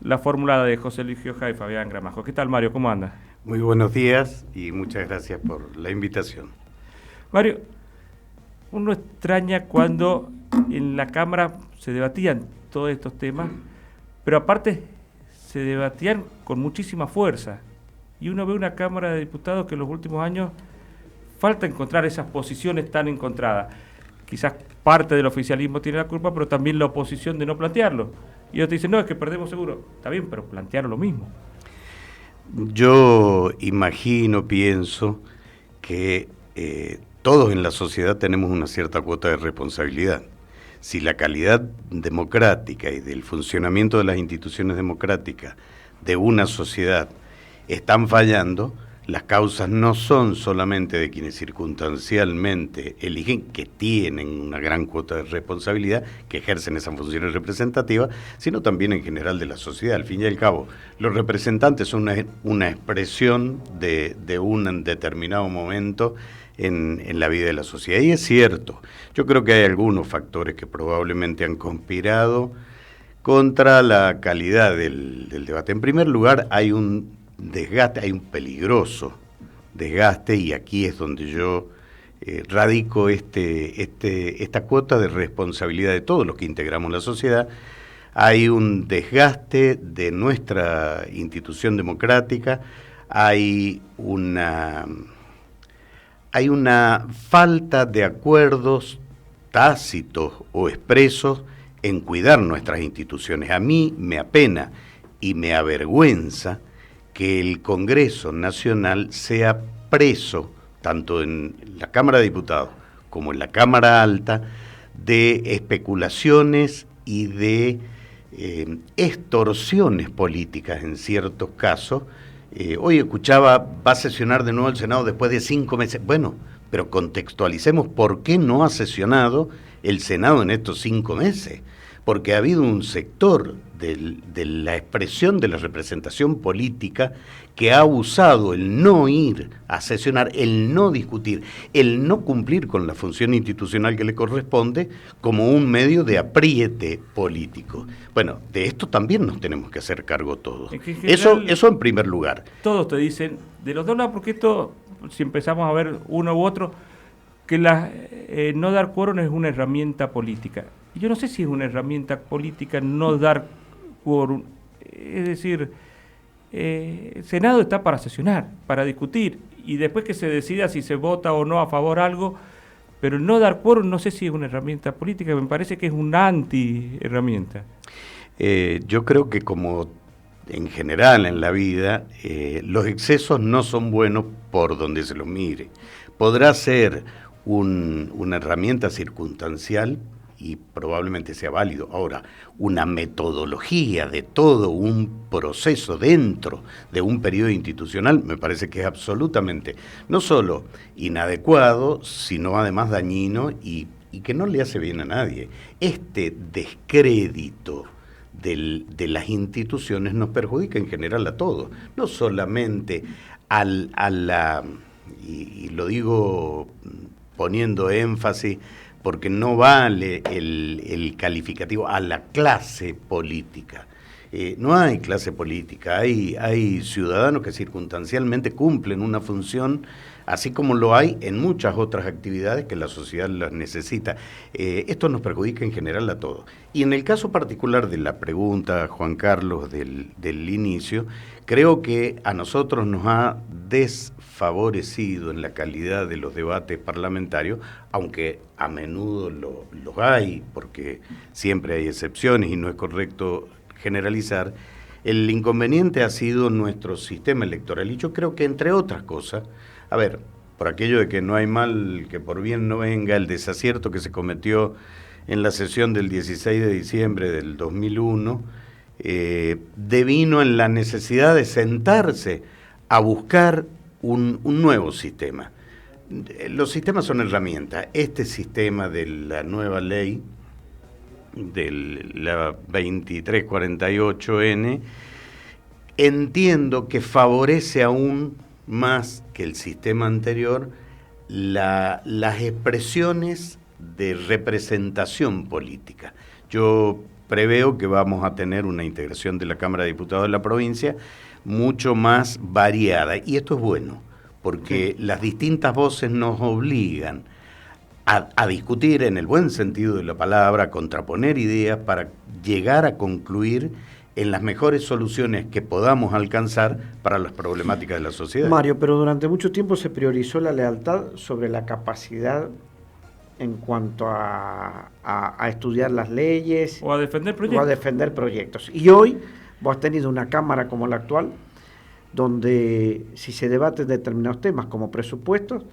la fórmula de José Luis Gioja y Fabián Gramajo. ¿Qué tal, Mario? ¿Cómo anda? Muy buenos días y muchas gracias por la invitación. Mario, uno extraña cuando en la Cámara se debatían todos estos temas, pero aparte se debatían con muchísima fuerza. Y uno ve una Cámara de Diputados que en los últimos años falta encontrar esas posiciones tan encontradas. Quizás parte del oficialismo tiene la culpa, pero también la oposición de no plantearlo. Y ellos te dicen, no, es que perdemos seguro. Está bien, pero plantearon lo mismo. Yo imagino, pienso que todos en la sociedad tenemos una cierta cuota de responsabilidad. Si la calidad democrática y del funcionamiento de las instituciones democráticas de una sociedad están fallando, las causas no son solamente de quienes circunstancialmente eligen, que tienen una gran cuota de responsabilidad, que ejercen esas funciones representativas, sino también en general de la sociedad. Al fin y al cabo, los representantes son una expresión de un determinado momento en la vida de la sociedad. Y es cierto, yo creo que hay algunos factores que probablemente han conspirado contra la calidad del debate. En primer lugar, hay un desgaste, hay un peligroso desgaste, y aquí es donde yo radico esta cuota de responsabilidad de todos los que integramos la sociedad. Hay un desgaste de nuestra institución democrática, hay una falta de acuerdos tácitos o expresos en cuidar nuestras instituciones. A mí me apena y me avergüenza que el Congreso Nacional sea preso, tanto en la Cámara de Diputados como en la Cámara Alta, de especulaciones y de extorsiones políticas en ciertos casos. Hoy escuchaba, va a sesionar de nuevo el Senado después de 5 meses. Bueno, pero contextualicemos por qué no ha sesionado el Senado en estos 5 meses. Porque ha habido un sector de la expresión de la representación política que ha usado el no ir a sesionar, el no discutir, el no cumplir con la función institucional que le corresponde como un medio de apriete político. Bueno, de esto también nos tenemos que hacer cargo todos. En general, Eso en primer lugar. Todos te dicen, de los dos lados, porque esto, si empezamos a ver uno u otro, que no dar quórum es una herramienta política. Yo no sé si es una herramienta política no dar quórum. Es decir, el Senado está para sesionar, para discutir, y después que se decida si se vota o no a favor algo, pero no dar quórum no sé si es una herramienta política, me parece que es una anti-herramienta. Yo creo que como en general en la vida, los excesos no son buenos por donde se los mire. Podrá ser una herramienta circunstancial y probablemente sea válido. Ahora, una metodología de todo un proceso dentro de un periodo institucional me parece que es absolutamente no solo inadecuado, sino además dañino y que no le hace bien a nadie. Este descrédito de las instituciones nos perjudica en general a todos, no solamente y lo digo poniendo énfasis, porque no vale el calificativo a la clase política. No hay clase política, hay ciudadanos que circunstancialmente cumplen una función, así como lo hay en muchas otras actividades que la sociedad las necesita. Esto nos perjudica en general a todos. Y en el caso particular de la pregunta, Juan Carlos, del inicio, creo que a nosotros nos ha desfavorecido en la calidad de los debates parlamentarios, aunque a menudo los hay, porque siempre hay excepciones y no es correcto generalizar. El inconveniente ha sido nuestro sistema electoral, y yo creo que entre otras cosas, a ver, por aquello de que no hay mal que por bien no venga, el desacierto que se cometió en la sesión del 16 de diciembre del 2001, devino en la necesidad de sentarse a buscar un nuevo sistema. Los sistemas son herramientas. Este sistema de la nueva ley, de la 2348N, entiendo que favorece aún más que el sistema anterior las expresiones de representación política. Yo preveo que vamos a tener una integración de la Cámara de Diputados de la provincia mucho más variada. Y esto es bueno, porque las distintas voces nos obligan a discutir en el buen sentido de la palabra, a contraponer ideas para llegar a concluir en las mejores soluciones que podamos alcanzar para las problemáticas de la sociedad. Mario, pero durante mucho tiempo se priorizó la lealtad sobre la capacidad en cuanto a estudiar las leyes o a defender proyectos. Y hoy vos has tenido una Cámara como la actual, donde si se debaten determinados temas como presupuestos,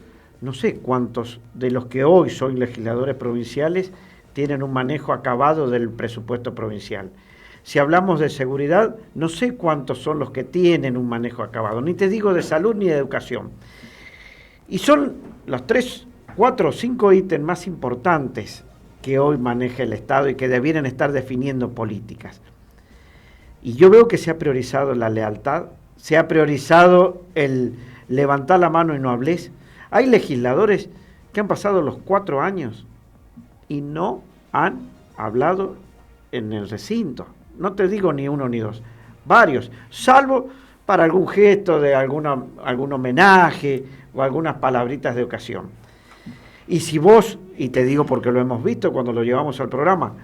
no sé cuántos de los que hoy son legisladores provinciales tienen un manejo acabado del presupuesto provincial. Si hablamos de seguridad, no sé cuántos son los que tienen un manejo acabado, ni te digo de salud ni de educación. Y son los 3, 4 o 5 ítems más importantes que hoy maneja el Estado y que debieran estar definiendo políticas. Y yo veo que se ha priorizado la lealtad, se ha priorizado el levantar la mano y no hables. Hay legisladores que han pasado los 4 años y no han hablado en el recinto. No te digo ni uno ni dos, varios, salvo para algún gesto de algún homenaje o algunas palabritas de ocasión. Y si vos, y te digo porque lo hemos visto cuando lo llevamos al programa,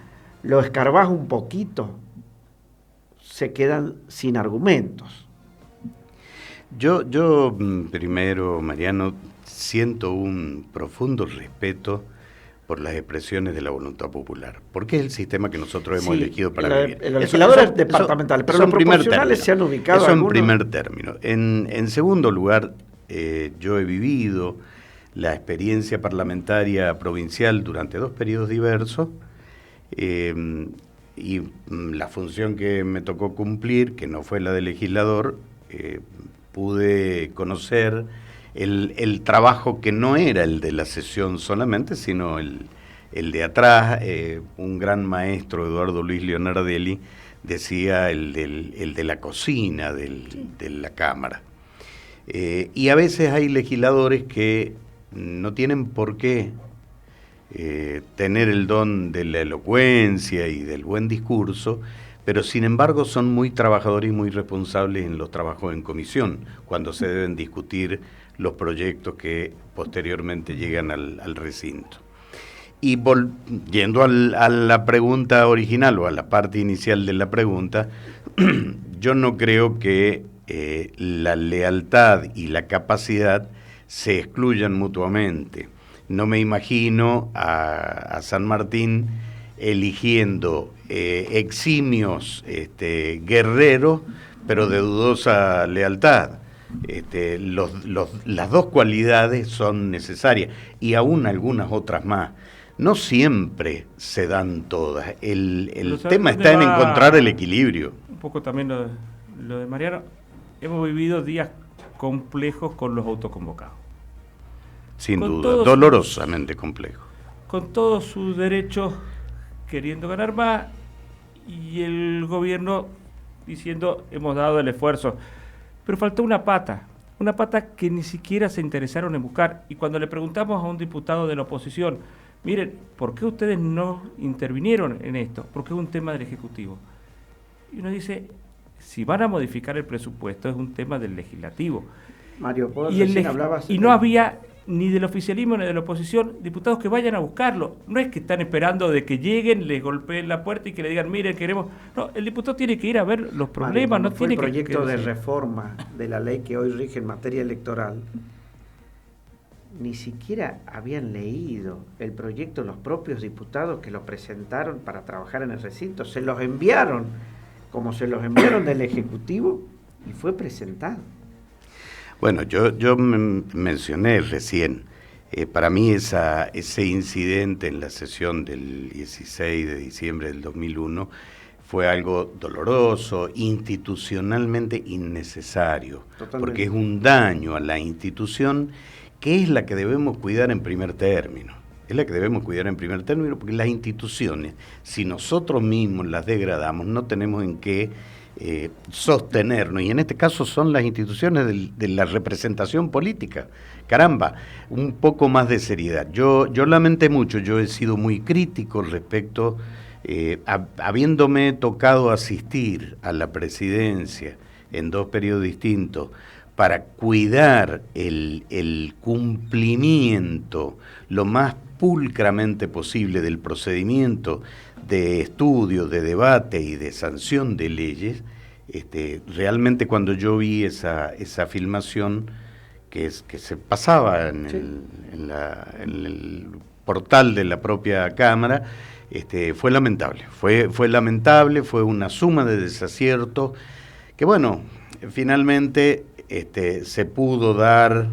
lo escarbás un poquito, se quedan sin argumentos. Yo primero, Mariano, siento un profundo respeto por las expresiones de la voluntad popular, porque es el sistema que nosotros hemos elegido para vivir. Los legisladores departamentales, pero los proporcionales se han ubicado. Eso en primer término. En segundo lugar, yo he vivido la experiencia parlamentaria provincial durante 2 periodos diversos, y la función que me tocó cumplir, que no fue la de legislador, pude conocer el trabajo que no era el de la sesión solamente, sino el de atrás. Un gran maestro, Eduardo Luis Leonardelli, decía el de la cocina de la Cámara. Y a veces hay legisladores que no tienen por qué tener el don de la elocuencia y del buen discurso, pero sin embargo son muy trabajadores y muy responsables en los trabajos en comisión, cuando se deben discutir los proyectos que posteriormente llegan al recinto. Y yendo a la pregunta original o a la parte inicial de la pregunta, yo no creo que la lealtad y la capacidad se excluyan mutuamente. No me imagino a San Martín eligiendo eximios guerreros, pero de dudosa lealtad. Las dos cualidades son necesarias, y aún algunas otras más. No siempre se dan todas. El tema está en encontrar el equilibrio. Un poco también lo de Mariano. Hemos vivido días complejos con los autoconvocados. Sin duda, dolorosamente complejos. Con todos sus derechos queriendo ganar más, y el gobierno diciendo hemos dado el esfuerzo. Pero faltó una pata que ni siquiera se interesaron en buscar. Y cuando le preguntamos a un diputado de la oposición, miren, ¿por qué ustedes no intervinieron en esto? Porque es un tema del Ejecutivo. Y uno dice, si van a modificar el presupuesto, es un tema del Legislativo. Mario, y no había ni del oficialismo ni de la oposición diputados que vayan a buscarlo. No es que están esperando de que lleguen, les golpeen la puerta y que le digan, miren, queremos... No, el diputado tiene que ir a ver los problemas. Mario, no tiene el proyecto de reforma de la ley que hoy rige en materia electoral, ni siquiera habían leído el proyecto los propios diputados que lo presentaron para trabajar en el recinto. Se los enviaron, como se los enviaron del Ejecutivo, y fue presentado. Bueno, yo mencioné recién, para mí ese incidente en la sesión del 16 de diciembre del 2001 fue algo doloroso, institucionalmente innecesario. Totalmente. Porque es un daño a la institución que es la que debemos cuidar en primer término. Es la que debemos cuidar en primer término, porque las instituciones, si nosotros mismos las degradamos, no tenemos en qué sostenernos, y en este caso son las instituciones de la representación política. Caramba, un poco más de seriedad. Yo lamenté mucho, yo he sido muy crítico respecto Habiéndome tocado asistir a la presidencia en 2 periodos distintos para cuidar el cumplimiento lo más pulcramente posible del procedimiento de estudio, de debate y de sanción de leyes, realmente cuando yo vi esa filmación que se pasaba en el portal de la propia Cámara, fue lamentable. Fue lamentable, fue una suma de desaciertos que, bueno, finalmente se pudo dar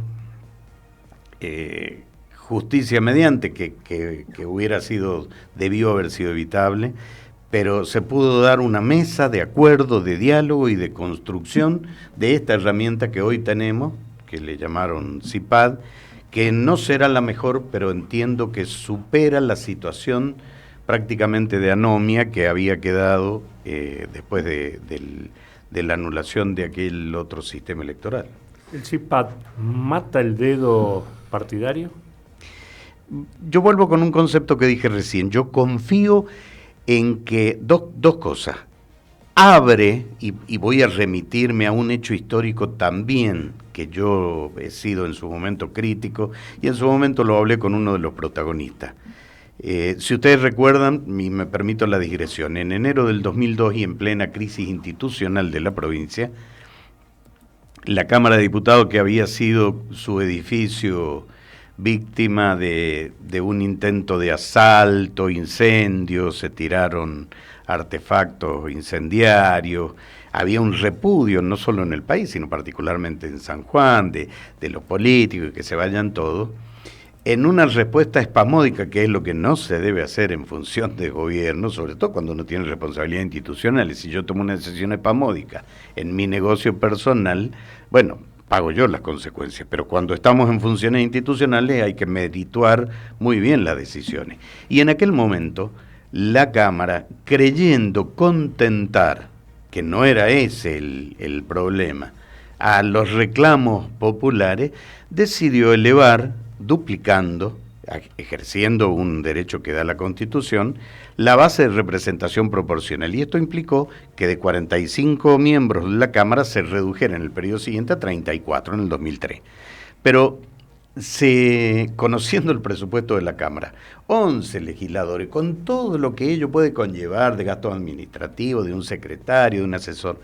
justicia mediante, que debió haber sido evitable, pero se pudo dar una mesa de acuerdo, de diálogo y de construcción de esta herramienta que hoy tenemos, que le llamaron CIPAD, que no será la mejor, pero entiendo que supera la situación prácticamente de anomia que había quedado después de la anulación de aquel otro sistema electoral. ¿El CIPAD mata el dedo partidario? Yo vuelvo con un concepto que dije recién. Yo confío en que dos cosas. Abre, y voy a remitirme a un hecho histórico también, que yo he sido en su momento crítico, y en su momento lo hablé con uno de los protagonistas. Si ustedes recuerdan, y me permito la digresión, en enero del 2002 y en plena crisis institucional de la provincia, la Cámara de Diputados, que había sido su edificio víctima de un intento de asalto, incendio, se tiraron artefactos incendiarios, había un repudio no solo en el país, sino particularmente en San Juan, de los políticos, y que se vayan todos, en una respuesta espasmódica, que es lo que no se debe hacer en función de gobierno, sobre todo cuando uno tiene responsabilidades institucionales. Si yo tomo una decisión espasmódica en mi negocio personal, bueno, pago yo las consecuencias, pero cuando estamos en funciones institucionales hay que merituar muy bien las decisiones. Y en aquel momento, la Cámara, creyendo contentar, que no era ese el problema, a los reclamos populares, decidió elevar, duplicando, ejerciendo un derecho que da la Constitución, la base de representación proporcional. Y esto implicó que de 45 miembros de la Cámara se redujera en el periodo siguiente a 34 en el 2003. Pero conociendo el presupuesto de la Cámara, 11 legisladores, con todo lo que ello puede conllevar de gastos administrativos, de un secretario, de un asesor,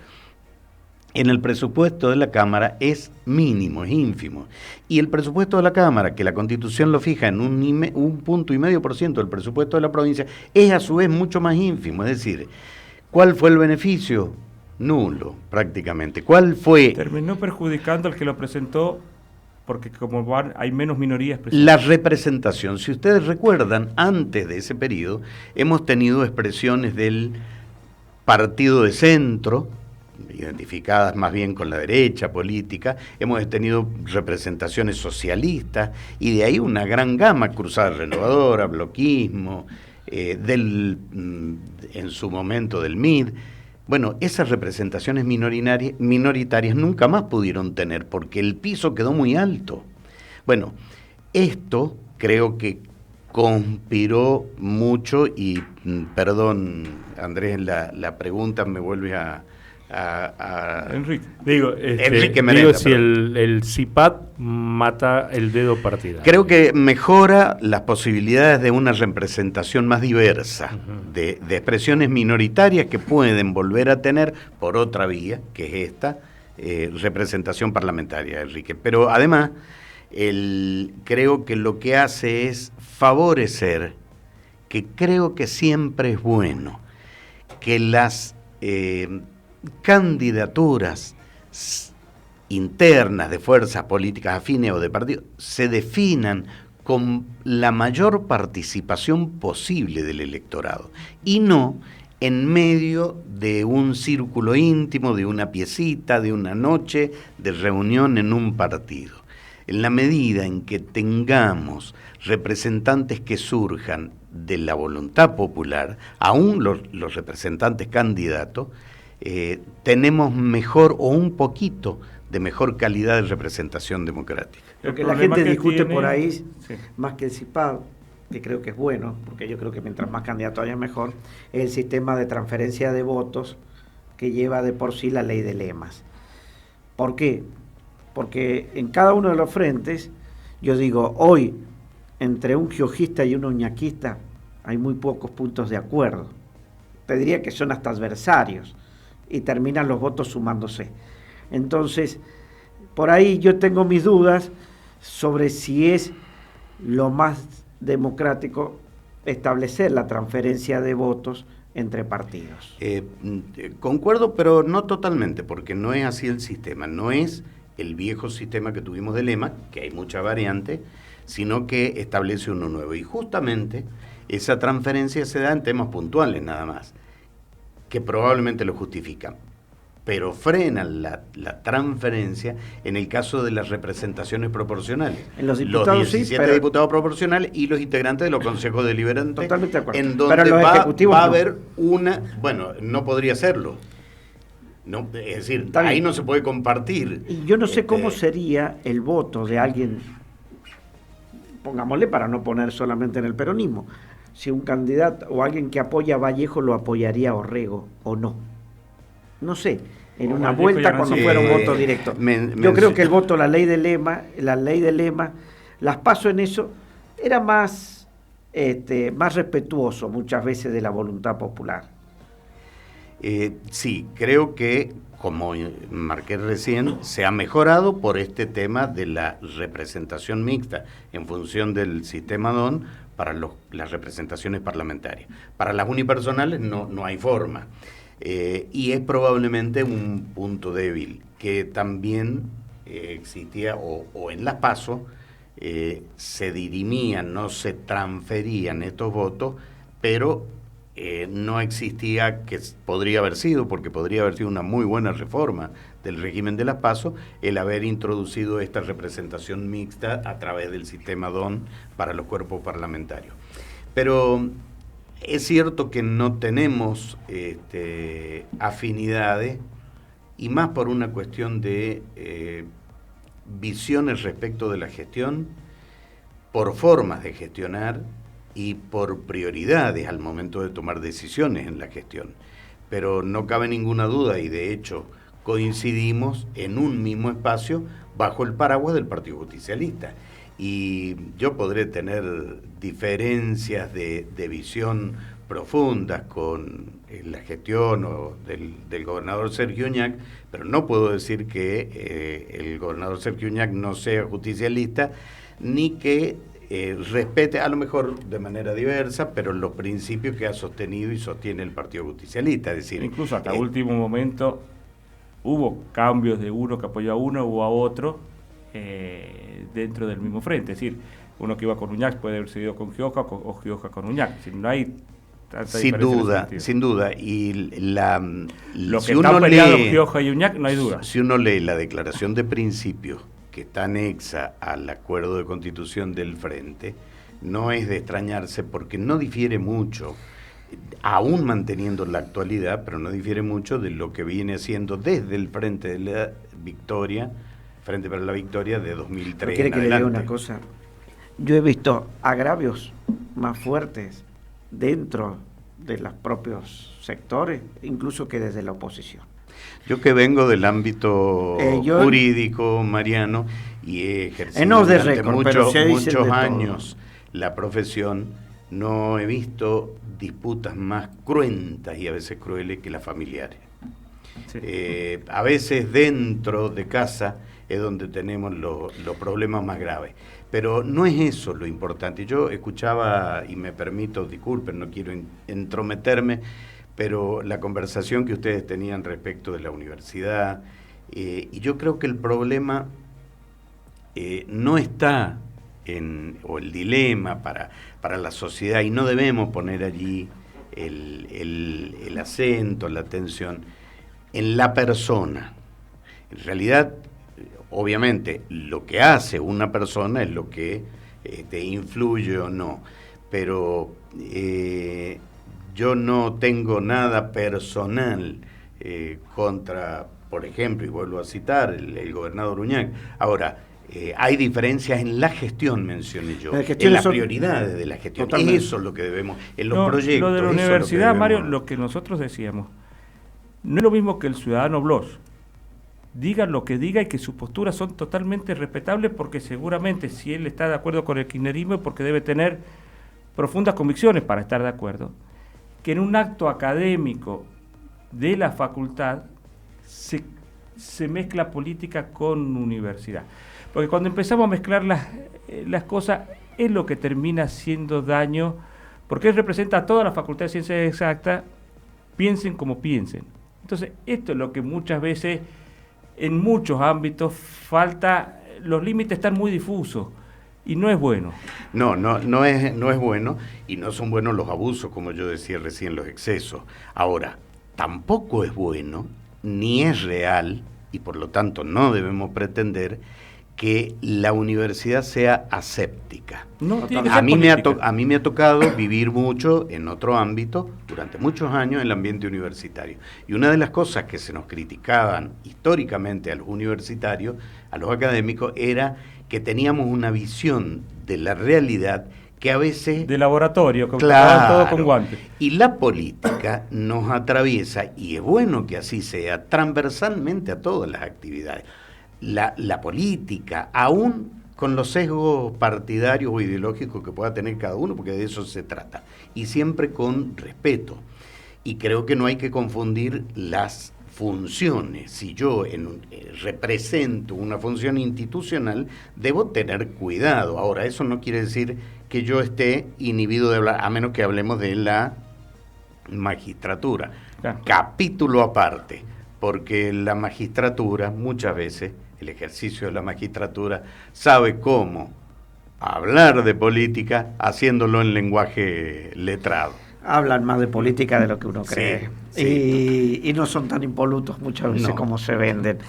en el presupuesto de la Cámara es mínimo, es ínfimo. Y el presupuesto de la Cámara, que la Constitución lo fija en 1,5% del presupuesto de la provincia, es a su vez mucho más ínfimo. Es decir, ¿cuál fue el beneficio? Nulo, prácticamente. ¿Cuál fue? Terminó perjudicando al que lo presentó, porque como hay menos minorías presentes. La representación. Si ustedes recuerdan, antes de ese periodo, hemos tenido expresiones del partido de centro, identificadas más bien con la derecha política, hemos tenido representaciones socialistas, y de ahí una gran gama, Cruzada Renovadora, bloquismo, en su momento del MID. Bueno, esas representaciones minoritarias nunca más pudieron tener, porque el piso quedó muy alto. Bueno, esto creo que conspiró mucho, y perdón, Andrés, la pregunta me vuelve a Enrique. Enrique Merenda, si el CIPAD mata el dedo partidario. Creo que mejora las posibilidades de una representación más diversa, de expresiones minoritarias que pueden volver a tener por otra vía, que es esta representación parlamentaria, Enrique. Pero además, creo que lo que hace es favorecer, que creo que siempre es bueno, que las candidaturas internas de fuerzas políticas afines o de partidos se definan con la mayor participación posible del electorado, y no en medio de un círculo íntimo, de una piecita, de una noche de reunión en un partido. En la medida en que tengamos representantes que surjan de la voluntad popular, aún los representantes candidatos, tenemos mejor o un poquito de mejor calidad de representación democrática. Lo que la gente discute por ahí, sí, más que el CIPAD, que creo que es bueno, porque yo creo que mientras más candidatos haya mejor, es el sistema de transferencia de votos que lleva de por sí la ley de lemas. ¿Por qué? Porque en cada uno de los frentes, yo digo, hoy, entre un giojista y un uñaquista, hay muy pocos puntos de acuerdo. Te diría que son hasta adversarios, y terminan los votos sumándose. Entonces, por ahí yo tengo mis dudas sobre si es lo más democrático establecer la transferencia de votos entre partidos. Concuerdo, pero no totalmente, porque no es así el sistema. No es el viejo sistema que tuvimos de lema, que hay mucha variante, sino que establece uno nuevo. Y justamente esa transferencia se da en temas puntuales nada más, que probablemente lo justifican, pero frenan la transferencia en el caso de las representaciones proporcionales. En los diputados, los 17 sí, diputados proporcionales y los integrantes de los consejos deliberantes, totalmente de acuerdo. En donde va a haber una... Bueno, no podría serlo. No, es decir, ahí no se puede compartir. Y yo no sé cómo sería el voto de alguien, pongámosle para no poner solamente en el peronismo, si un candidato o alguien que apoya a Vallejo lo apoyaría a Orrego o no. No sé, en una vuelta cuando fuera un voto directo. Yo creo que el voto, la ley de lema, las PASO en eso, era más respetuoso muchas veces de la voluntad popular. Sí, creo que, como marqué recién, se ha mejorado por este tema de la representación mixta en función del sistema DON para las representaciones parlamentarias. Para las unipersonales no hay forma. Y es probablemente un punto débil que también existía, o en las PASO se dirimían, no se transferían estos votos, pero no existía, que podría haber sido, porque podría haber sido una muy buena reforma del régimen de las PASO, el haber introducido esta representación mixta a través del sistema DON para los cuerpos parlamentarios. Pero es cierto que no tenemos afinidades, y más por una cuestión de visiones respecto de la gestión, por formas de gestionar y por prioridades al momento de tomar decisiones en la gestión. Pero no cabe ninguna duda, y de hecho coincidimos en un mismo espacio bajo el paraguas del Partido Justicialista. Y yo podré tener diferencias de visión profundas con la gestión del gobernador Sergio Uñac, pero no puedo decir que el gobernador Sergio Uñac no sea justicialista, ni que respete, a lo mejor de manera diversa, pero los principios que ha sostenido y sostiene el Partido Justicialista. Es decir, incluso hasta último momento hubo cambios de uno que apoyó a uno o a otro dentro del mismo frente. Es decir, uno que iba con Uñac puede haber seguido con Gioja o Gioja con Uñac. Es decir, no hay tanta diferencia. Sin duda. Y lo que están peleados Gioja y Uñac, no hay duda. Si uno lee la declaración de principios que está anexa al acuerdo de constitución del Frente, no es de extrañarse, porque no difiere mucho, aún manteniendo la actualidad, pero no difiere mucho de lo que viene haciendo desde el Frente de la Victoria, Frente para la Victoria de 2003. ¿Quiere que le diga una cosa? Yo he visto agravios más fuertes dentro de los propios sectores, incluso que desde la oposición. Yo que vengo del ámbito jurídico, Mariano, y he ejercido durante muchos años la profesión, no he visto disputas más cruentas y a veces crueles que las familiares. Sí. A veces dentro de casa es donde tenemos los problemas más graves. Pero no es eso lo importante. Yo escuchaba, y me permito, disculpen, no quiero entrometerme, pero la conversación que ustedes tenían respecto de la universidad, y yo creo que el problema no está o el dilema para la sociedad, y no debemos poner allí el acento, la atención, en la persona. En realidad, obviamente, lo que hace una persona es lo que te influye o no, pero yo no tengo nada personal contra, por ejemplo, y vuelvo a citar, el gobernador Uñac. Ahora, Hay diferencias en la gestión, mencioné yo, en las prioridades de la gestión. Totalmente. Eso es lo que debemos, en los proyectos. Lo de la universidad, Mario, lo que nosotros decíamos, no es lo mismo que el ciudadano Blos diga lo que diga y que sus posturas son totalmente respetables, porque seguramente si él está de acuerdo con el kirchnerismo es porque debe tener profundas convicciones para estar de acuerdo, que en un acto académico de la facultad se mezcla política con universidad. Porque cuando empezamos a mezclar las cosas es lo que termina haciendo daño, porque él representa a toda la Facultad de Ciencias Exactas, piensen como piensen. Entonces, esto es lo que muchas veces, en muchos ámbitos, falta, los límites están muy difusos, y no es bueno. No es bueno, y no son buenos los abusos, como yo decía recién, los excesos. Ahora, tampoco es bueno, ni es real, y por lo tanto no debemos pretender que la universidad sea aséptica. A mí me ha tocado vivir mucho en otro ámbito, durante muchos años, en el ambiente universitario. Y una de las cosas que se nos criticaban históricamente a los universitarios, a los académicos, era que teníamos una visión de la realidad que a veces... De laboratorio, que estaban todos con guantes. Y la política nos atraviesa, y es bueno que así sea, transversalmente a todas las actividades. La política, aún con los sesgos partidarios o ideológicos que pueda tener cada uno, porque de eso se trata, y siempre con respeto. Y creo que no hay que confundir las funciones. Si yo represento una función institucional, debo tener cuidado. Ahora, eso no quiere decir que yo esté inhibido de hablar, a menos que hablemos de la magistratura. Claro. Capítulo aparte, porque la magistratura, muchas veces, el ejercicio de la magistratura, sabe cómo hablar de política haciéndolo en lenguaje letrado. Hablan más de política de lo que uno cree. Sí. Y no son tan impolutos muchas veces como se venden.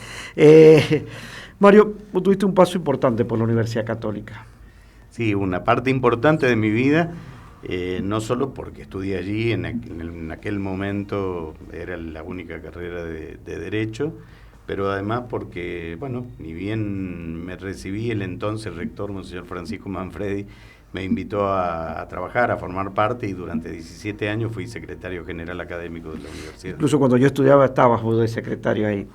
Mario, vos tuviste un paso importante por la Universidad Católica. Sí, una parte importante de mi vida, no solo porque estudié allí, en aquel momento era la única carrera de Derecho, pero además porque, bueno, ni bien me recibí, el entonces rector, Monseñor Francisco Manfredi, me invitó a trabajar, a formar parte, y durante 17 años fui secretario general académico de la universidad. Incluso cuando yo estudiaba estabas vos de secretario ahí.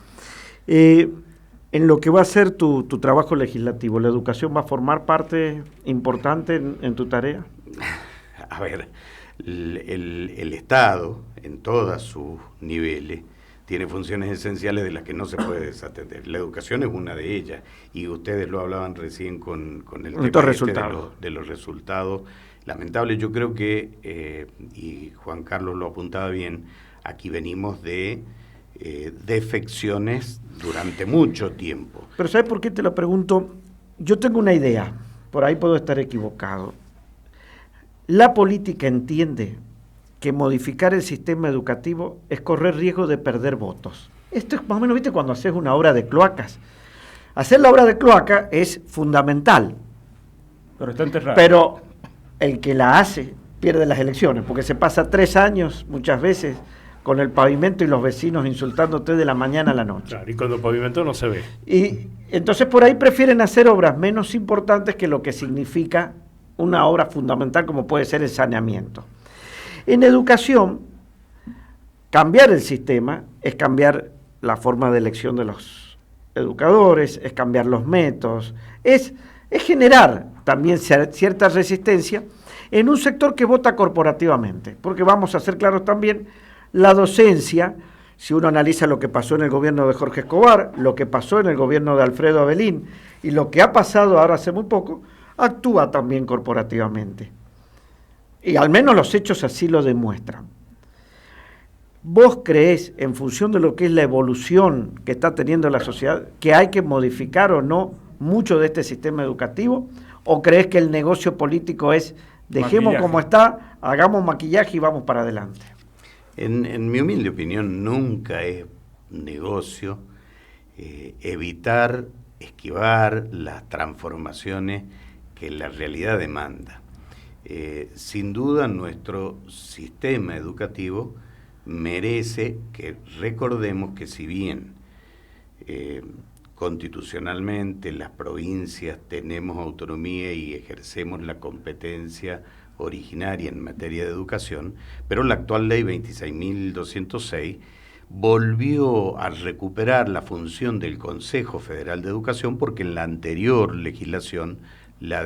En lo que va a ser tu trabajo legislativo, ¿la educación va a formar parte importante en tu tarea? A ver, el Estado, en todos sus niveles, tiene funciones esenciales de las que no se puede desatender. La educación es una de ellas, y ustedes lo hablaban recién con el tema de los resultados lamentables. Yo creo que, y Juan Carlos lo apuntaba bien, aquí venimos de defecciones durante mucho tiempo. Pero ¿sabes por qué te lo pregunto? Yo tengo una idea, por ahí puedo estar equivocado. La política entiende que modificar el sistema educativo es correr riesgo de perder votos. Esto es más o menos, ¿viste? Cuando haces una obra de cloacas. Hacer la obra de cloaca es fundamental. Pero está enterrado. Pero el que la hace pierde las elecciones, porque se pasa 3 años muchas veces con el pavimento y los vecinos insultándote de la mañana a la noche. Claro, y cuando el pavimento no se ve. Y entonces por ahí prefieren hacer obras menos importantes que lo que significa una obra fundamental como puede ser el saneamiento. En educación, cambiar el sistema es cambiar la forma de elección de los educadores, es cambiar los métodos, es generar también cierta resistencia en un sector que vota corporativamente, porque vamos a ser claros también, la docencia, si uno analiza lo que pasó en el gobierno de Jorge Escobar, lo que pasó en el gobierno de Alfredo Abelín y lo que ha pasado ahora hace muy poco, actúa también corporativamente. Y al menos los hechos así lo demuestran. ¿Vos creés, en función de lo que es la evolución que está teniendo la sociedad, que hay que modificar o no mucho de este sistema educativo? ¿O creés que el negocio político es, dejemos como está, hagamos maquillaje y vamos para adelante? En mi humilde opinión, nunca es negocio esquivar las transformaciones que la realidad demanda. Sin duda, nuestro sistema educativo merece que recordemos que, si bien constitucionalmente las provincias tenemos autonomía y ejercemos la competencia originaria en materia de educación, pero la actual ley 26.206 volvió a recuperar la función del Consejo Federal de Educación porque en la anterior legislación, la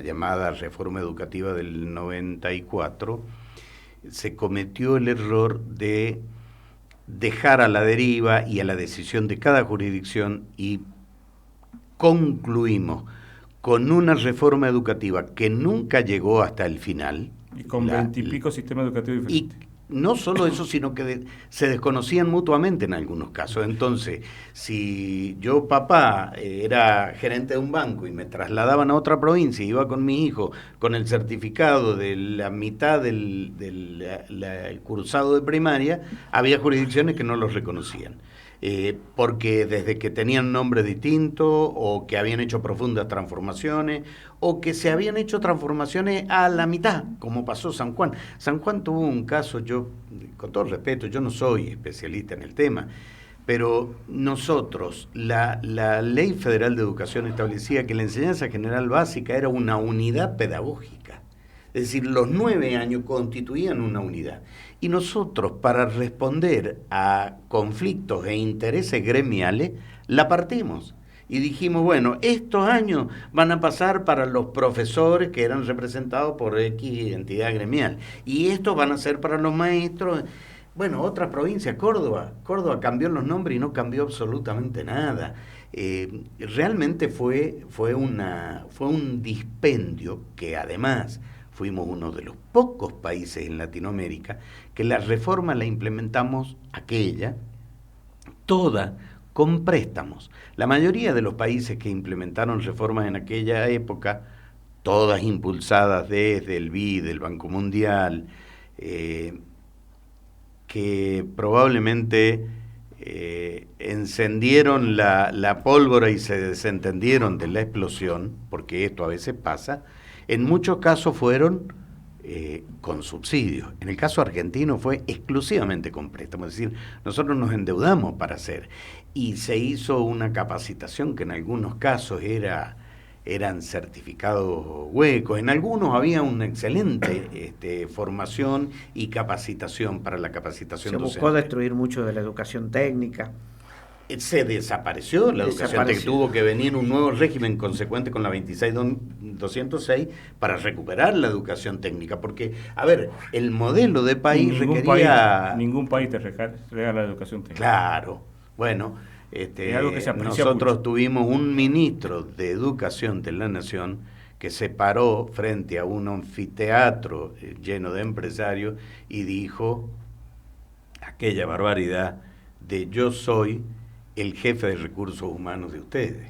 llamada reforma educativa del 94, se cometió el error de dejar a la deriva y a la decisión de cada jurisdicción y concluimos con una reforma educativa que nunca llegó hasta el final. Y con 20 y pico sistemas educativos diferentes. Y no solo eso, sino que se desconocían mutuamente en algunos casos. Entonces, si yo, papá, era gerente de un banco y me trasladaban a otra provincia y iba con mi hijo con el certificado de la mitad del cursado de primaria, había jurisdicciones que no los reconocían. Porque desde que tenían nombres distintos o que habían hecho profundas transformaciones o que se habían hecho transformaciones a la mitad, como pasó San Juan. San Juan tuvo un caso, yo, con todo respeto, yo no soy especialista en el tema, pero nosotros, la Ley Federal de Educación establecía que la enseñanza general básica era una unidad pedagógica. Es decir, los 9 años constituían una unidad. Y nosotros, para responder a conflictos e intereses gremiales, la partimos. Y dijimos, bueno, estos años van a pasar para los profesores que eran representados por X entidad gremial. Y estos van a ser para los maestros. Bueno, otra provincia, Córdoba. Córdoba cambió los nombres y no cambió absolutamente nada. Realmente fue un dispendio que además fuimos uno de los pocos países en Latinoamérica que la reforma la implementamos toda con préstamos. La mayoría de los países que implementaron reformas en aquella época, todas impulsadas desde el BID, del Banco Mundial, que probablemente encendieron la pólvora y se desentendieron de la explosión, porque esto a veces pasa, en muchos casos fueron con subsidios. En el caso argentino fue exclusivamente con préstamos, es decir, nosotros nos endeudamos para hacer, y se hizo una capacitación que en algunos casos eran certificados huecos, en algunos había una excelente formación y capacitación para la capacitación docente. Se buscó destruir mucho de la educación técnica. Se desapareció la educación técnica, tuvo que venir un nuevo régimen consecuente con la 26.206 para recuperar la educación técnica, porque, a ver, el modelo de país Ningún país te regala la educación técnica. Claro, bueno, es algo que se aprecia nosotros mucho. tuvimos un ministro de Educación de la Nación que se paró frente a un anfiteatro lleno de empresarios y dijo aquella barbaridad de yo soy el jefe de recursos humanos de ustedes.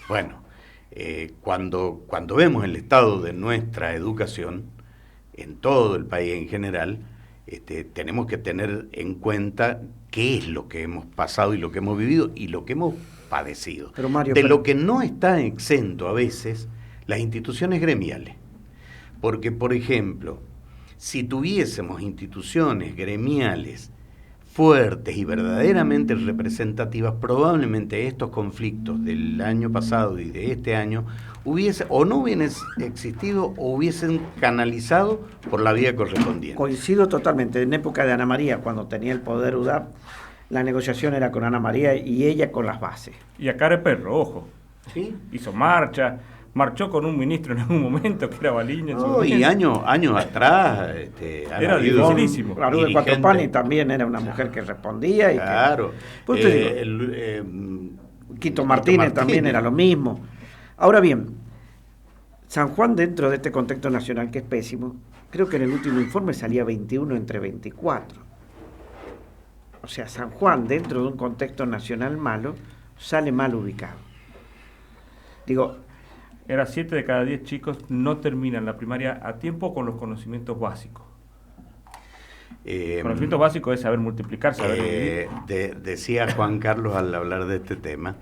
Bueno, cuando vemos el estado de nuestra educación, en todo el país en general, tenemos que tener en cuenta qué es lo que hemos pasado y lo que hemos vivido y lo que hemos padecido. Pero Mario, lo que no está exento a veces las instituciones gremiales. Porque, por ejemplo, si tuviésemos instituciones gremiales fuertes y verdaderamente representativas, probablemente estos conflictos del año pasado y de este año no hubiesen existido o hubiesen canalizado por la vía correspondiente. Coincido totalmente. En época de Ana María, cuando tenía el poder UDAP, la negociación era con Ana María y ella con las bases. Y a cara de perro, ojo. ¿Sí? Hizo marchó con un ministro en algún momento que era Baliña. Y años atrás era dificilísimo. Claro, de Cuatro Panes también era una mujer que respondía. Y claro. Quito Martínez también era lo mismo. Ahora bien, San Juan dentro de este contexto nacional que es pésimo, creo que en el último informe salía 21 entre 24. O sea, San Juan dentro de un contexto nacional malo sale mal ubicado. Digo, era 7 de cada 10 chicos no terminan la primaria a tiempo con los conocimientos básicos. Conocimientos básicos es saber multiplicar, saber dividir. Decía Juan Carlos al hablar de este tema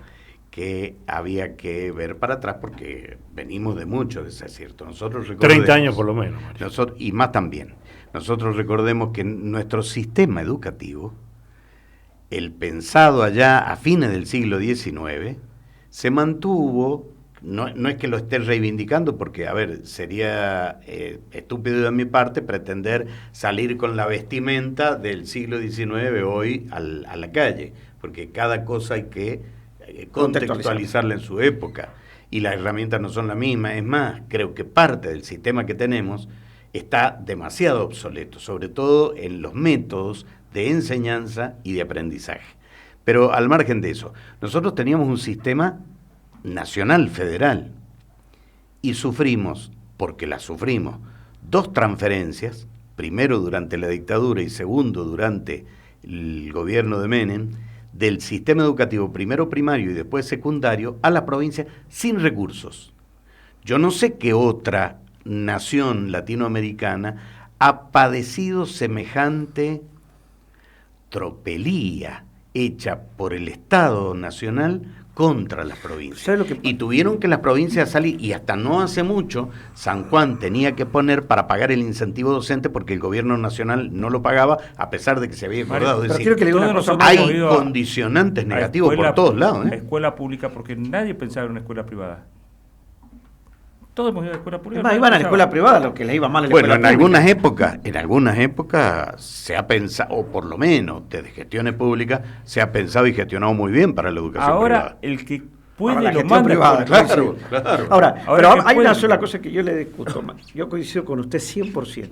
que había que ver para atrás porque venimos de mucho desacierto. Nosotros 30 años por lo menos. Y más también. Nosotros recordemos que nuestro sistema educativo el pensado allá a fines del siglo XIX se mantuvo. No es que lo esté reivindicando, porque, a ver, sería estúpido de mi parte pretender salir con la vestimenta del siglo XIX hoy a la calle, porque cada cosa hay que contextualizarla en su época, y las herramientas no son las mismas. Es más, creo que parte del sistema que tenemos está demasiado obsoleto, sobre todo en los métodos de enseñanza y de aprendizaje. Pero al margen de eso, nosotros teníamos un sistema nacional federal y sufrimos, porque las sufrimos, 2 transferencias, primero durante la dictadura y segundo durante el gobierno de Menem, del sistema educativo primero primario y después secundario a la provincia sin recursos. Yo no sé qué otra nación latinoamericana ha padecido semejante tropelía hecha por el Estado Nacional contra las provincias. Y tuvieron que las provincias salir, y hasta no hace mucho, San Juan tenía que poner para pagar el incentivo docente porque el gobierno nacional no lo pagaba, a pesar de que se había acordado. Pero quiero que le diga una cosa, hay condicionantes negativos por todos lados. Escuela pública, porque nadie pensaba en una escuela privada. Todos hemos ido a la escuela pública. Además, iban a la escuela privada, lo que les iba mal a la escuela pública. En algunas épocas se ha pensado, o por lo menos desde gestiones públicas, se ha pensado y gestionado muy bien para la educación privada. Ahora, el que puede lo manda privada, claro. Ahora, pero hay una sola cosa que yo le discuto más. Yo coincido con usted 100%.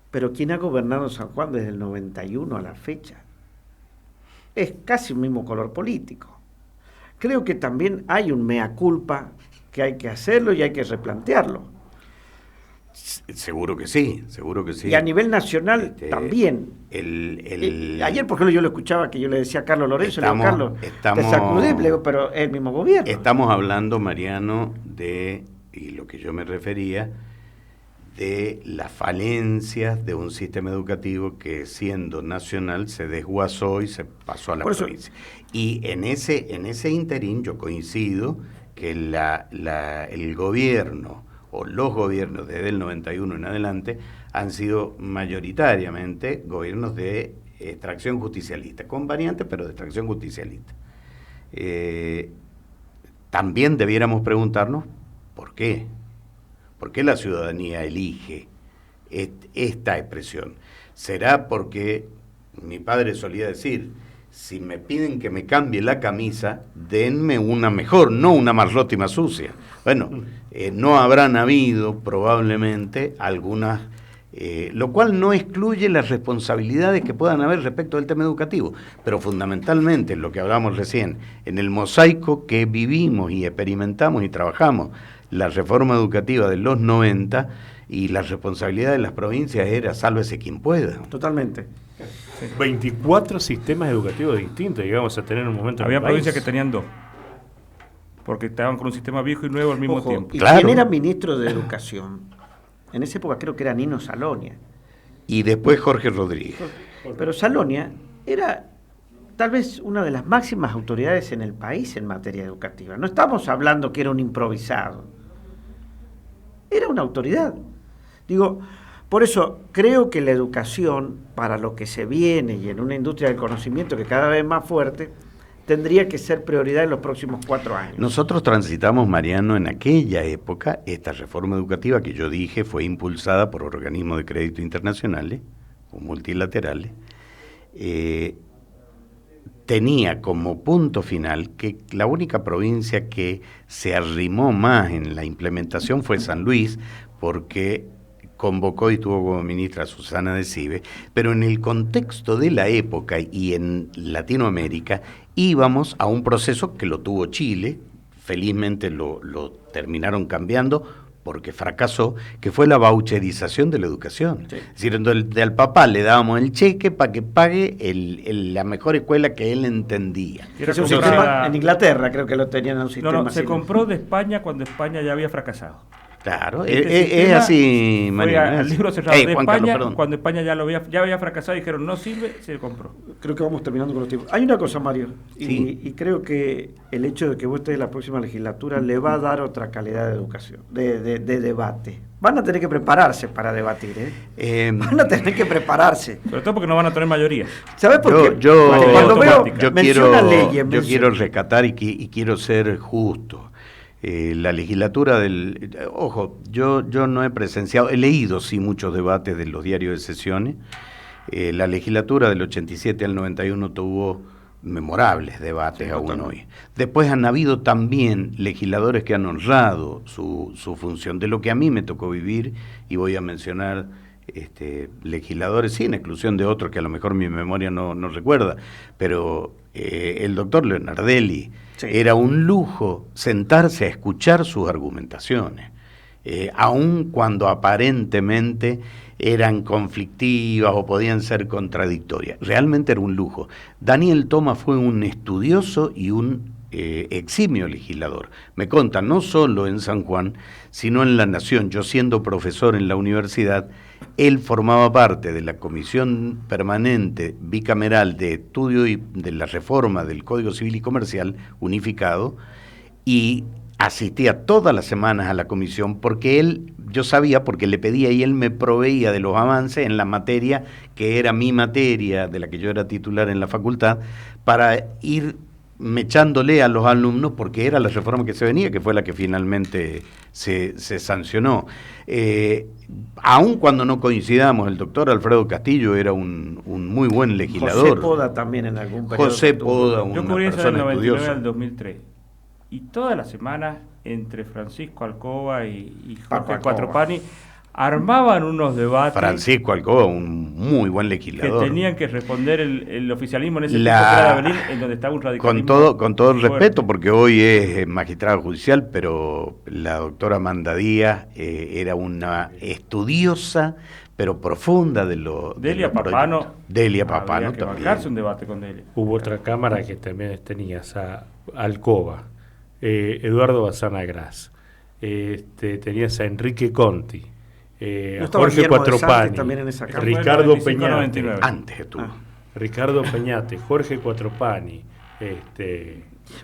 Pero quien ha gobernado San Juan desde el 91 a la fecha es casi un mismo color político. Creo que también hay un mea culpa que hay que hacerlo y hay que replantearlo. Seguro que sí, seguro que sí. Y a nivel nacional también. Ayer, por ejemplo, yo lo escuchaba que yo le decía a Carlos Lorenzo, le digo, Carlos, te sacudí, pero es el mismo gobierno. Estamos hablando, Mariano, y lo que yo me refería, de las falencias de un sistema educativo que, siendo nacional, se desguazó y se pasó a la provincia. Y en ese interín yo coincido que el gobierno o los gobiernos desde el 91 en adelante han sido mayoritariamente gobiernos de extracción justicialista, con variantes, pero de extracción justicialista. También debiéramos preguntarnos ¿por qué? ¿Por qué la ciudadanía elige esta expresión? ¿Será porque mi padre solía decir: si me piden que me cambie la camisa, denme una mejor, no una más rota y más sucia? Bueno, no habrán habido probablemente algunas, lo cual no excluye las responsabilidades que puedan haber respecto del tema educativo, pero fundamentalmente lo que hablamos recién, en el mosaico que vivimos y experimentamos y trabajamos, la reforma educativa de los 90, y la responsabilidad de las provincias era sálvese quien pueda. Totalmente. 24 sistemas educativos distintos llegamos a tener en un momento. Había provincias que tenían 2, porque estaban con un sistema viejo y nuevo al mismo tiempo. ¿Y quién era ministro de Educación? En esa época creo que era Nino Salonia. Y después Jorge Rodríguez. Pero Salonia era tal vez una de las máximas autoridades en el país en materia educativa. No estamos hablando que era un improvisado. Era una autoridad. Digo, por eso creo que la educación, para lo que se viene y en una industria del conocimiento que cada vez es más fuerte, tendría que ser prioridad en los próximos 4 años. Nosotros transitamos, Mariano, en aquella época, esta reforma educativa que yo dije fue impulsada por organismos de crédito internacionales o multilaterales, tenía como punto final que la única provincia que se arrimó más en la implementación fue San Luis, porque convocó y tuvo como ministra a Susana de Cive, pero en el contexto de la época y en Latinoamérica íbamos a un proceso que lo tuvo Chile, felizmente lo terminaron cambiando porque fracasó, que fue la voucherización de la educación. Sí. Es decir, al papá le dábamos el cheque para que pague la mejor escuela que él entendía. Es un sistema, en Inglaterra creo que lo tenían un sistema. Se compró de España cuando España ya había fracasado. Claro, es así, María. El libro cerrado de Juan España, Carlos, cuando España ya había fracasado, dijeron no sirve, se compró. Creo que vamos terminando con los tiempos. Hay una cosa, Mario, sí. y creo que el hecho de que vos estés en la próxima legislatura le va a dar otra calidad de educación, de debate. Van a tener que prepararse para debatir, van a tener que prepararse. Sobre todo porque no van a tener mayoría. ¿Sabes por qué? Cuando veo, yo quiero rescatar y quiero ser justo. La legislatura Ojo, yo no he presenciado, he leído sí muchos debates de los diarios de sesiones. La legislatura del 87 al 91 tuvo memorables debates aún hoy. Después han habido también legisladores que han honrado su función, de lo que a mí me tocó vivir, y voy a mencionar legisladores, sin exclusión de otros que a lo mejor mi memoria no recuerda, pero el doctor Leonardelli, era un lujo sentarse a escuchar sus argumentaciones, aun cuando aparentemente eran conflictivas o podían ser contradictorias. Realmente era un lujo. Daniel Thomas fue un estudioso y un eximio legislador. Me conta, no solo en San Juan, sino en La Nación. Yo, siendo profesor en la universidad, él formaba parte de la comisión permanente bicameral de estudio y de la reforma del Código Civil y Comercial unificado, y asistía todas las semanas a la comisión porque yo sabía, porque le pedía y él me proveía de los avances en la materia que era mi materia, de la que yo era titular en la facultad, para ir mechándole a los alumnos, porque era la reforma que se venía, que fue la que finalmente se sancionó. Aun cuando no coincidamos, el doctor Alfredo Castillo era un muy buen legislador. José Poda también en algún periodo. José Poda, una yo cubrí eso del 99 estudiosa. al 2003. Y todas las semanas, entre Francisco Alcoba y Jorge Cuatropani, armaban unos debates. Francisco Alcoba, un muy buen legislador. Que tenían que responder el oficialismo en ese tiempo que era de Avelín, en donde estaba un radicalismo. Con todo el respeto, porque hoy es magistrado judicial, pero la doctora Amanda Díaz era una estudiosa, pero profunda de lo... Delia Papano. Delia Papano había que también. bancarse un debate con Delia. Hubo otra cámara que también tenías a Alcoba, Eduardo Bazana Gras, tenías a Enrique Conti, a Jorge Cuatropani, Ricardo Peñate, antes estuvo. Ricardo Peñate, Jorge Cuatropani.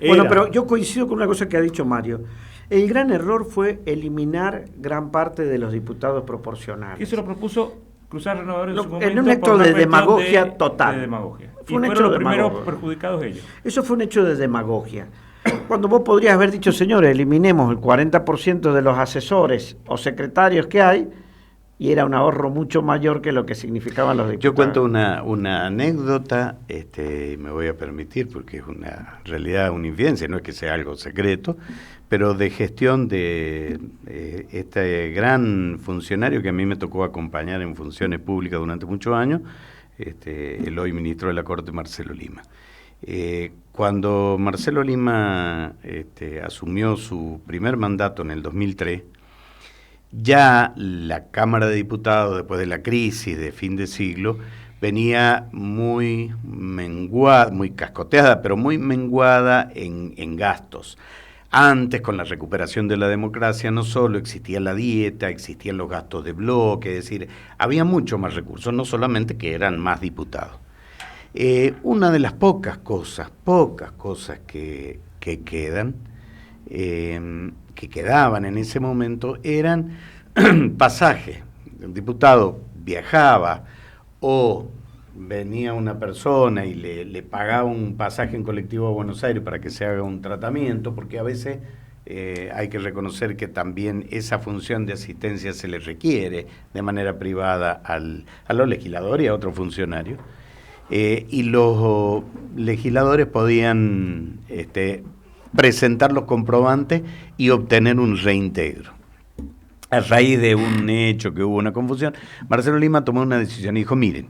Bueno, pero yo coincido con una cosa que ha dicho Mario. El gran error fue eliminar gran parte de los diputados proporcionales. Eso lo propuso Cruzar Renovador en su momento. En un acto de demagogia total. De demagogia. Fue un hecho fueron los de primeros demagogia. perjudicados ellos. Eso fue un hecho de demagogia. Cuando vos podrías haber dicho, señores, eliminemos el 40% de los asesores o secretarios que hay, y era un ahorro mucho mayor que lo que significaban los diputados. Yo cuento una anécdota, me voy a permitir, porque es una realidad, una infidencia, no es que sea algo secreto, pero de gestión de este gran funcionario que a mí me tocó acompañar en funciones públicas durante muchos años, el hoy ministro de la Corte, Marcelo Lima. Cuando Marcelo Lima asumió su primer mandato en el 2003, ya la Cámara de Diputados, después de la crisis de fin de siglo, venía muy menguada, muy cascoteada, pero muy menguada en gastos. Antes, con la recuperación de la democracia, no solo existía la dieta, existían los gastos de bloque, es decir, había mucho más recursos, no solamente que eran más diputados. Una de las pocas cosas que quedan, que quedaban en ese momento, eran pasajes. Un diputado viajaba o venía una persona y le pagaba un pasaje en colectivo a Buenos Aires para que se haga un tratamiento, porque a veces hay que reconocer que también esa función de asistencia se le requiere de manera privada a los legisladores y a otros funcionarios. Y los legisladores podían presentar los comprobantes y obtener un reintegro. A raíz de un hecho que hubo una confusión, Marcelo Lima tomó una decisión y dijo, miren,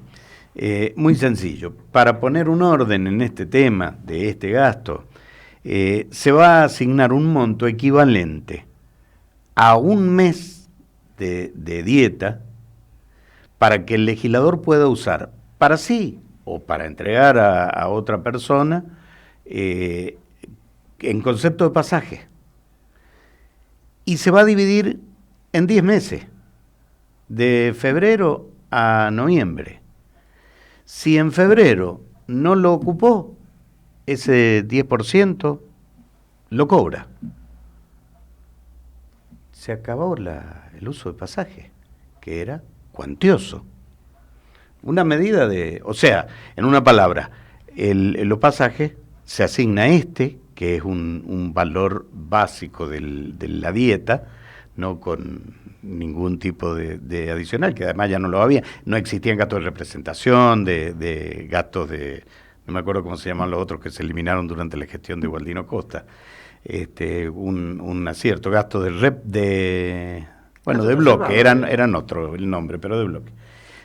muy sencillo, para poner un orden en este tema de este gasto, se va a asignar un monto equivalente a un mes de dieta para que el legislador pueda usar para sí o para entregar a otra persona en concepto de pasaje. Y se va a dividir en 10 meses, de febrero a noviembre. Si en febrero no lo ocupó, ese 10% lo cobra. Se acabó el uso de pasaje, que era cuantioso. Una medida o sea, en una palabra, los pasajes se asigna que es un valor básico de la dieta, no con ningún tipo de adicional, que además ya no lo había. No existían gastos de representación, de gastos no me acuerdo cómo se llaman los otros que se eliminaron durante la gestión de Gualdino Costa. Un acierto, gastos de bloque, eran otro el nombre, pero de bloque.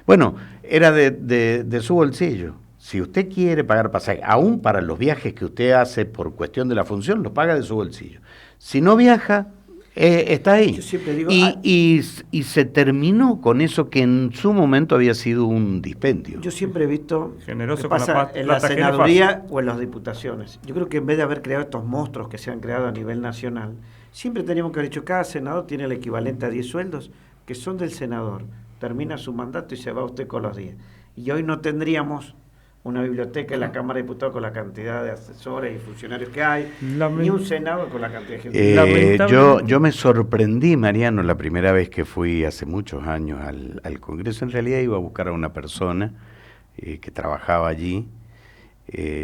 Bueno, era de su bolsillo. Si usted quiere pagar pasaje, aún para los viajes que usted hace por cuestión de la función, lo paga de su bolsillo. Si no viaja, está ahí. Yo siempre digo, y se terminó con eso que en su momento había sido un dispendio. Yo siempre he visto generoso que pasa con en la senaduría o en las diputaciones. Yo creo que en vez de haber creado estos monstruos que se han creado a nivel nacional, siempre teníamos que haber dicho, cada senador tiene el equivalente a 10 sueldos que son del senador. Termina su mandato y se va usted con los 10. Y hoy no tendríamos una biblioteca en la Cámara de Diputados con la cantidad de asesores y funcionarios que hay, ni un Senado con la cantidad de gente. Yo me sorprendí, Mariano, la primera vez que fui hace muchos años al Congreso. En realidad iba a buscar a una persona que trabajaba allí.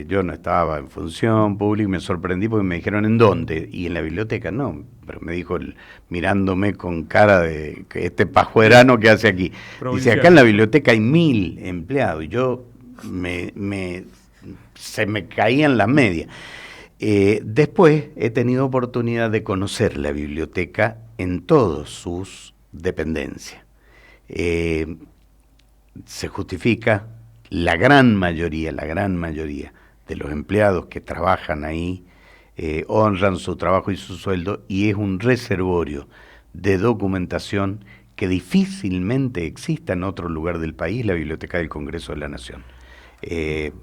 Yo no estaba en función pública y me sorprendí porque me dijeron ¿en dónde? Y en la biblioteca no, pero me dijo mirándome con cara de que este pajuerano que hace aquí. Dice, acá en la biblioteca hay 1000 empleados y yo se me caían las medias. Después he tenido oportunidad de conocer la biblioteca en todas sus dependencias. Se justifica la gran mayoría de los empleados que trabajan ahí, honran su trabajo y su sueldo, y es un reservorio de documentación que difícilmente exista en otro lugar del país, la Biblioteca del Congreso de la Nación.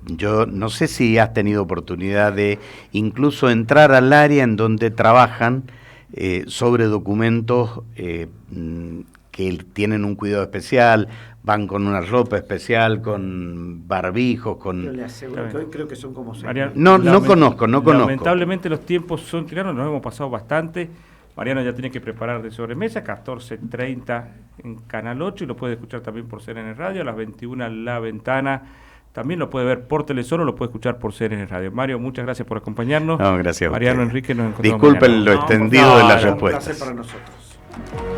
Yo no sé si has tenido oportunidad de incluso entrar al área en donde trabajan sobre documentos que tienen un cuidado especial, van con una ropa especial, con barbijos, con... Yo le aseguro que hoy creo que son como 6. No conozco. Lamentablemente los tiempos son tiranos, nos hemos pasado bastante. Mariano ya tiene que preparar de sobremesa, 14:30 en Canal 8, y lo puede escuchar también por CNN Radio, a las 21 La Ventana. También lo puede ver por Telesur o lo puede escuchar por CNN Radio. Mario, muchas gracias por acompañarnos. No, gracias a Mariano, usted. Enrique, nos encontramos Disculpen mañana. lo extendido de las respuestas. Un placer para nosotros.